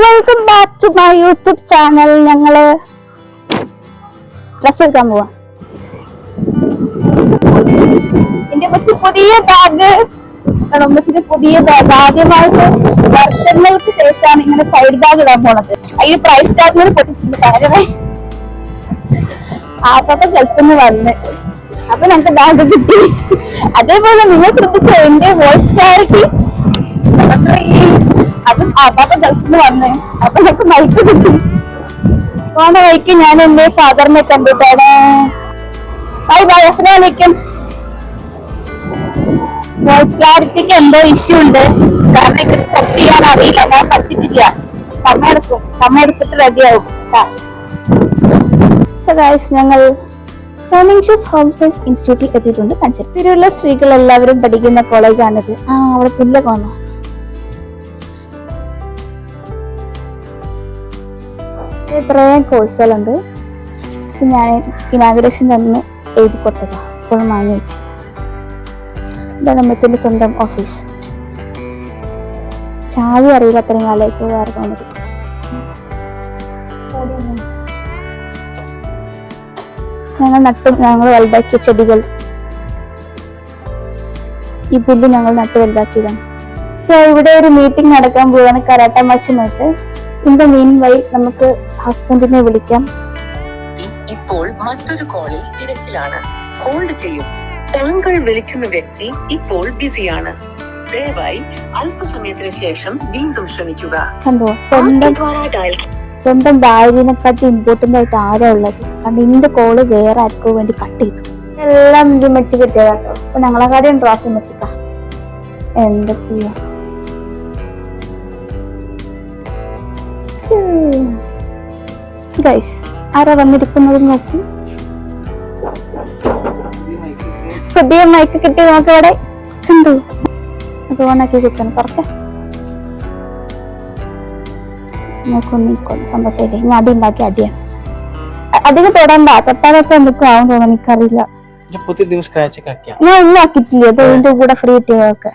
Welcome back to my YouTube channel. ഞങ്ങള് dress എടുക്കാൻ പോവാ. എന്റെ കൊച്ചു പുതിയ ബാഗ്, ഉമ്മച്ചിന്റെ പുതിയ ബാഗ്. ആദ്യമായിട്ട് വർഷങ്ങൾക്ക് ശേഷമാണ് ഇങ്ങനെ സൈഡ് ബാഗ് ഇടാൻ പോണത്. അതിന് പ്രൈസ് ടാഗ് പൊട്ടിച്ചിട്ടുണ്ട്. കാര്യമേ ആപ്പ ഗൾഫിൽ നിന്ന് വന്ന് അപ്പൊ ഞങ്ങൾക്ക് ബാഗ് കിട്ടി. അതേപോലെ നിങ്ങൾ ശ്രദ്ധിച്ചോ എന്റെ വോയിസ് ക്ലാരിറ്റി? അതും ആപ്പാപ്പ ഗൾഫിൽ നിന്ന് വന്ന് അപ്പൊ ഞങ്ങൾക്ക് മൈക്ക് കിട്ടി. പോണ വഴിക്ക് ഞാൻ എന്റെ ഫാദറിനെ കണ്ടിട്ടാണ്. അസ്സലാമലൈക്കും. വോയിസ് ക്ലാരിറ്റിക്ക് എന്തോ ഇഷ്യൂ ഉണ്ട്. കാരണം ഇത് സെറ്റ് ചെയ്യാൻ അറിയില്ല, ഞാൻ പഠിച്ചിട്ടില്ല. സമയം എടുത്തിട്ട് റെഡിയാവും. സോ ഗൈസ്, ഞങ്ങൾ സോണിംഗ് ഹോം സയൻസ് ഇൻസ്റ്റിറ്റ്യൂട്ടിൽ എത്തിയിട്ടുണ്ട്. തിരുവല്ല സ്ത്രീകൾ എല്ലാവരും പഠിക്കുന്ന കോളേജാണിത്. അവിടെ പുല്ലൊക്കെ വന്നു. ഇത്രയും കോഴ്സുകളുണ്ട്. ഞാൻ ഇനാഗുറേഷൻ അന്ന് എഴുതി കൊടുത്തതാ. ഇപ്പോഴും വാങ്ങി വെച്ചു. ഇതാണ് അമ്മച്ചന്റെ സ്വന്തം ഓഫീസ്. ചാവി അറിയില്ല, അത്രയും കാലമായിട്ട് വേറെ തോന്നുന്നത്. ഞങ്ങൾ വലുതാക്കിയ ചെടികൾ, ഈ പുല്ല് ഞങ്ങൾ നട്ട് വലുതാക്കിയതാണ്. സോ ഇവിടെ ഒരു മീറ്റിംഗ് നടക്കാൻ പോവാണ് കരാട്ട മാഷുമായിട്ട്. ഇൻ ദ മീൻ വൈൽ നമുക്ക് ഹസ്ബൻഡിനെ വിളിക്കാം. ഇപ്പോൾ മറ്റൊരു കോളിൽ തിരക്കിലാണ്. ഹോൾഡ് ചെയ്യും. താങ്കൾ വിളിക്കുന്ന വ്യക്തി ഇപ്പോൾ ബിസിയാണ്. ദയവായി അല്പസമയത്തിന് ശേഷം വീണ്ടും ശ്രമിക്കുക. കണ്ടോ, സ്വന്തം ഭാര്യനെക്കാട്ടി ഇമ്പോർട്ടന്റ് ആയിട്ട് ആരാ ഉള്ളത്? കാരണം ഇന്റെ കോള് വേറെ ആർക്കോ വേണ്ടി കട്ട് ചെയ്തു. എല്ലാം മെച്ച് കിട്ടിയതാട്ടോ. അപ്പൊ ഞങ്ങളെക്കാരെയും ട്രോഫി മെച്ചിക്ക. എന്താ ചെയ്യാ? ഗൈസ്, ആരാ വന്നിരിക്കുന്നത് നോക്കൂ. പുതിയ മൈക്ക് കിട്ടി നോക്കി. അവിടെ കണ്ടു. അത് ഓണാക്കി കിട്ടണം. പുറത്തെ സന്തോഷമായില്ലേ? ഞാൻ അടി ഉണ്ടാക്കി അടിയാണ്. അധികം തൊടണ്ട, തൊട്ടാലൊക്കെ എന്തൊക്കെ ആവും തോന്നുന്നു. എനിക്കറിയില്ല. ഞാൻ ഒന്നും ആക്കിയിട്ടില്ല. ഇതിന്റെ കൂടെ ഫ്രീ കിട്ടിയതൊക്കെ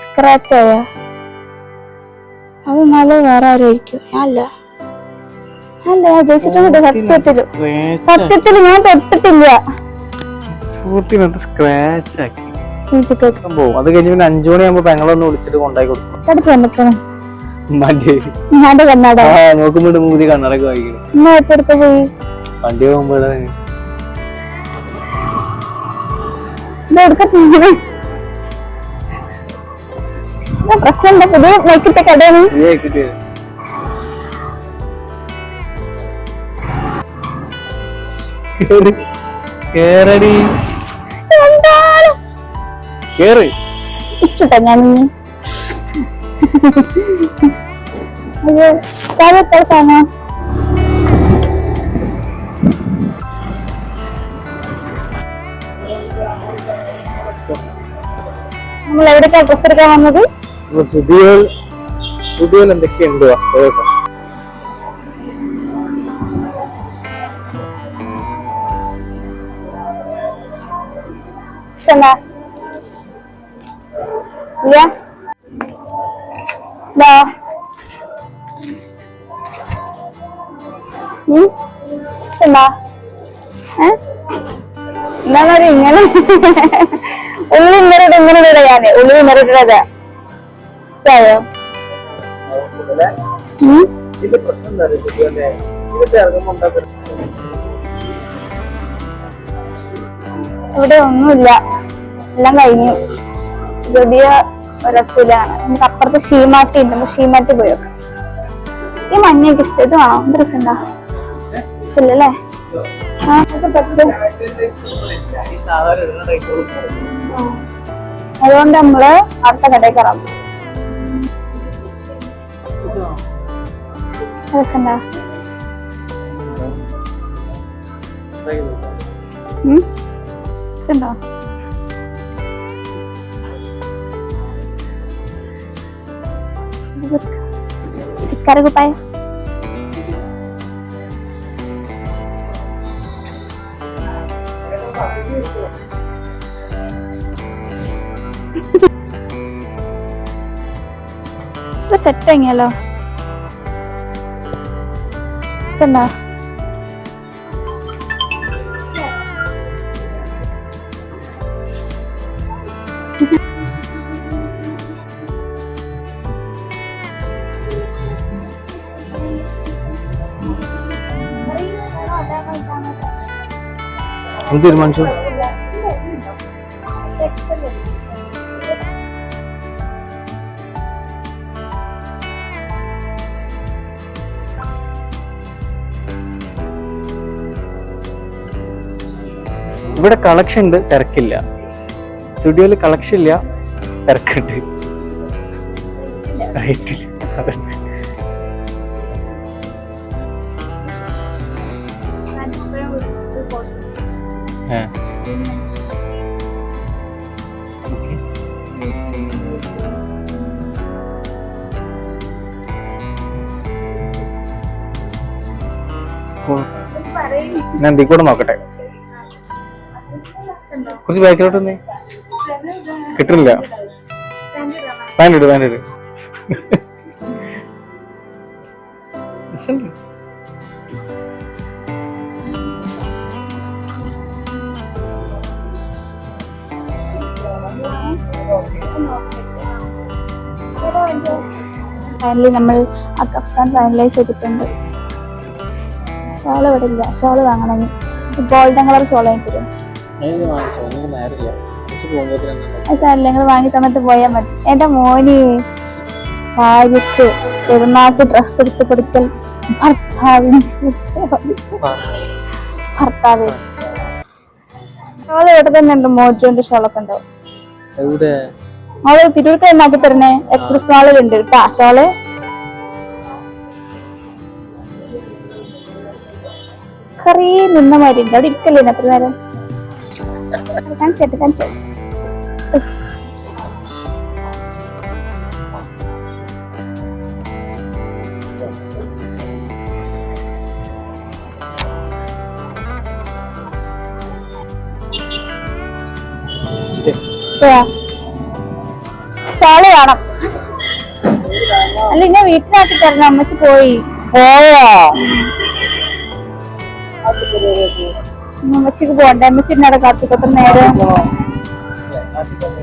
സ്ക്രാച്ച് ആയാ അത് നല്ല വേറെ ആരായിരിക്കും. ഞാനല്ല ഉദ്ദേശിച്ചിട്ടുണ്ട്. സത്യത്തില് ഞാൻ തൊട്ടിട്ടില്ല. അത് കഴിഞ്ഞ് പിന്നെ 5 മണിയാകുമ്പോ പെങ്ങളൊന്ന് വിളിച്ചിട്ട് കൊണ്ടായി കൊടുക്കും. നോക്കുമ്പോ മൂതി കണ്ണടക്ക് വായിക്കണം. പോയി വണ്ടി പോകുമ്പോ പ്രശ്നം എന്താ? പുതിയ മൈക്കിട്ട കടയാണ്. ഇച്ചിട്ടാ ഞാൻ സാധനം നമ്മൾ എവിടേക്കാ ഡ്രസ് എടുക്കാൻ വന്നത്? എന്തൊക്കെയുണ്ട്? എന്താ പറയാ ഇങ്ങനെ ഉള്ളി ഇങ്ങനെ ഞാന് ഉള്ളി ഇന്നറിട്ടതാ. ഇഷ്ടായോ? ഇവിടെ ഒന്നുമില്ല, എല്ലാം കഴിഞ്ഞു. പുതിയ രസത്തിലാണ്. നമുക്ക് അപ്പുറത്ത് ഷീമാറ്റി ഉണ്ട്. നമുക്ക് ഷീമാറ്റി പോയോ? ഈ മഞ്ഞയൊക്കെ ഇഷ്ടം. ഇത് വേണോ? എന്ത് രസമുണ്ടാ? ഇല്ലല്ലേ? അതുകൊണ്ട് നമ്മള് അടുത്ത കടയിൽ കയറാം. രസമുണ്ടാ? രസമുണ്ടോ? Sekarang gue pakai. സെറ്റ് ആങ്ങിയല്ലോ. തന്നെ തീരുമാനിച്ചു. ഇവിടെ കളക്ഷൻ ഉണ്ട്, തിരക്കില്ല. സ്റ്റുഡിയോയിൽ കളക്ഷൻ ഇല്ല, തിരക്കുണ്ട്. റേറ്റില്ല. ഞാൻ എന്തി കൂടെ നോക്കട്ടെ. കുറച്ച് ബാക്കിലോട്ട് വന്നേ. കിട്ടുന്നില്ല. വേണ്ടിട്ട് വേണ്ടിട്ട് ഫൈനലി നമ്മൾ ആ കഫ്താൻ ഫൈനലൈസ് ചെയ്തിട്ടുണ്ട്. ഷോൾ ഇവിടെ ഇല്ല, ഷോൾ വാങ്ങണമെങ്കിൽ ഗോൾഡൻ കളർ ഷോൾ എനിക്ക് തരും. നിങ്ങൾ വാങ്ങി തന്നിട്ട് പോയാൽ മതി. എന്റെ മോന് ഭാര്യക്ക് പെരുന്നാൾക്ക് ഡ്രസ് എടുത്ത് കൊടുക്കൽ ഭർത്താവ് ഷോള് ഇവിടെ തന്നെ ഉണ്ട്. മോജോന്റെ ഷോളൊക്കെ ഉണ്ടാവും. അവള് തിരൂർക്ക് എന്നാക്കി തരണേ. എക്സ്പ്രസ് മാളിലുണ്ട് കേട്ടാ ഷോള്. കറി നിന്ന മാതിരി ഉണ്ട്. അവിടെ ഇരിക്കല്ലേ അത്ര നേരം. കാണിച്ചേട്ട് കാണിച്ചേ. ഷോള് വേണം. അല്ല ഞാൻ വീട്ടിലാക്കി തരണം. അമ്മച്ചി പോയി. അമ്മച്ചിക്ക് പോണ്ടേ? അമ്മച്ചിന്നവിടെ കാത്തിക്കത്ര നേരം.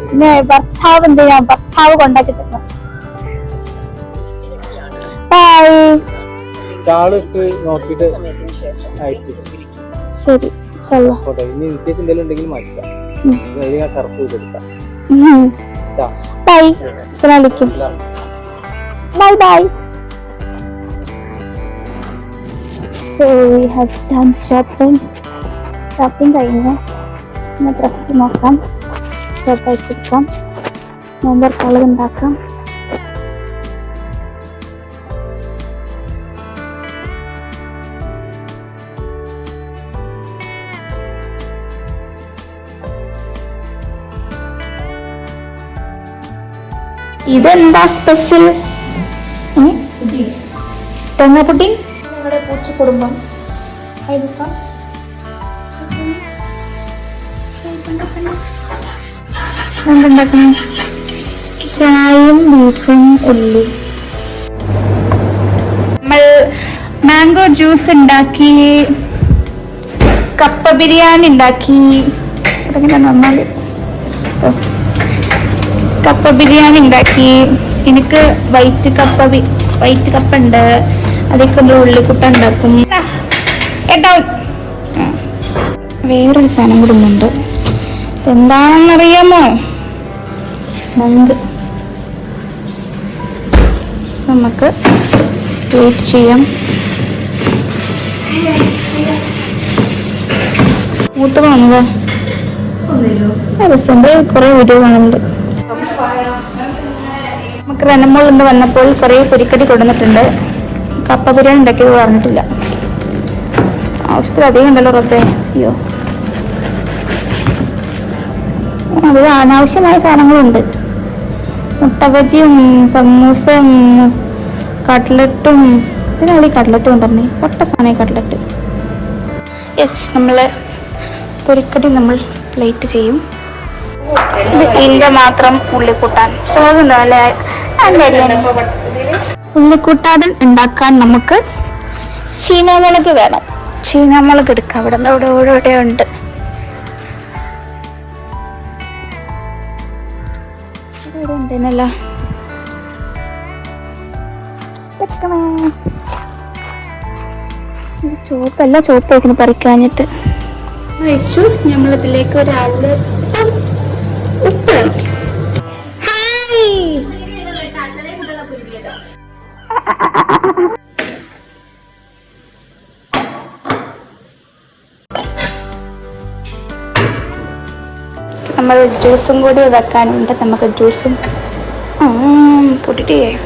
പിന്നെ ഭർത്താവ് എന്ത് ചെയ്യാം? ഭർത്താവ് കൊണ്ടാക്കി തരണം. ശരി ബൈ. അസ്സലാമലൈക്കും. Bye bye. So we have done shopping കഴിഞ്ഞു. പിന്നെ ഡ്രസ് ഇട്ട് നോക്കാം, ഷോപ്പ് അയച്ചെടുക്കാം, നമ്പർ കളർ ഉണ്ടാക്കാം. ഇതെന്താ സ്പെഷ്യൽ? തേങ്ങ പുഡിംഗ്. ഞങ്ങളുടെ പൂച്ച കുടുംബം എന്തുണ്ടാക്കണം? ചായയും ബീഫും ഉള്ളി. നമ്മൾ മാംഗോ ജ്യൂസ് ഉണ്ടാക്കി, കപ്പ ബിരിയാണി ഉണ്ടാക്കി. നന്നാല് കപ്പ ബിരിയാണി ഉണ്ടാക്കി. എനിക്ക് വൈറ്റ് കപ്പ ഉണ്ട്. അതൊക്കെ നമ്മൾ ഉള്ളിക്കുട്ട ഉണ്ടാക്കും. വേറൊരു സാധനം കൂടെ ഉണ്ട്. എന്താണെന്നറിയാമോ? മന്ത്. നമുക്ക് വെയിറ്റ് ചെയ്യാം. മൂത്ത കാണുക രസമുണ്ട്. കുറെ വീഡിയോ കാണുന്നുണ്ട്. നമുക്ക് റെനമോൾ എന്ന് വന്നപ്പോൾ കുറെ പൊരിക്കടി കൊണ്ടുവന്നിട്ടുണ്ട്. കപ്പ ബിരിയാണി ഉണ്ടാക്കിയത് പറഞ്ഞിട്ടില്ല. ആവശ്യത്തിൽ അധികം ഉണ്ടല്ലോ റബ്ബേ. അയ്യോ, അതിൽ അനാവശ്യമായ സാധനങ്ങളുണ്ട്. മുട്ട ബജിയും സമൂസയും കട്ട്ലറ്റും. ഇതിനാണ് ഈ കട്ട്ലറ്റ് കൊണ്ടുവരണേ. പൊട്ട സാധനം കട്ട്ലറ്റ്. യെസ്, നമ്മൾ പൊരിക്കടി നമ്മൾ പ്ലേറ്റ് ചെയ്യും. ഇതിൻ്റെ മാത്രം ഉള്ളിക്കൂട്ടാൻ ചോറുണ്ടോ അല്ലേ? ഉള്ളിക്കൂട്ടാൻ ഉണ്ടാക്കാൻ നമുക്ക് ചീനമുളക് വേണം. ചീനമുളക് എടുക്കാം. അവിടെ നിന്ന് ഇവിടെ ഉണ്ട്. ഇവിടെ ഉണ്ടെന്നല്ലോ. ചുവപ്പല്ല, ചുവപ്പ് വയ്ക്കുന്നു പറിക്കാഞ്ഞിട്ട്. വെച്ചു നമ്മളിതിലേക്ക് ഒരാളുടെ ഉപ്പ്. നമ്മൾ ജ്യൂസും കൂടി വെക്കാനുണ്ട്. നമുക്ക് ജ്യൂസും പൊട്ടിട്ടേ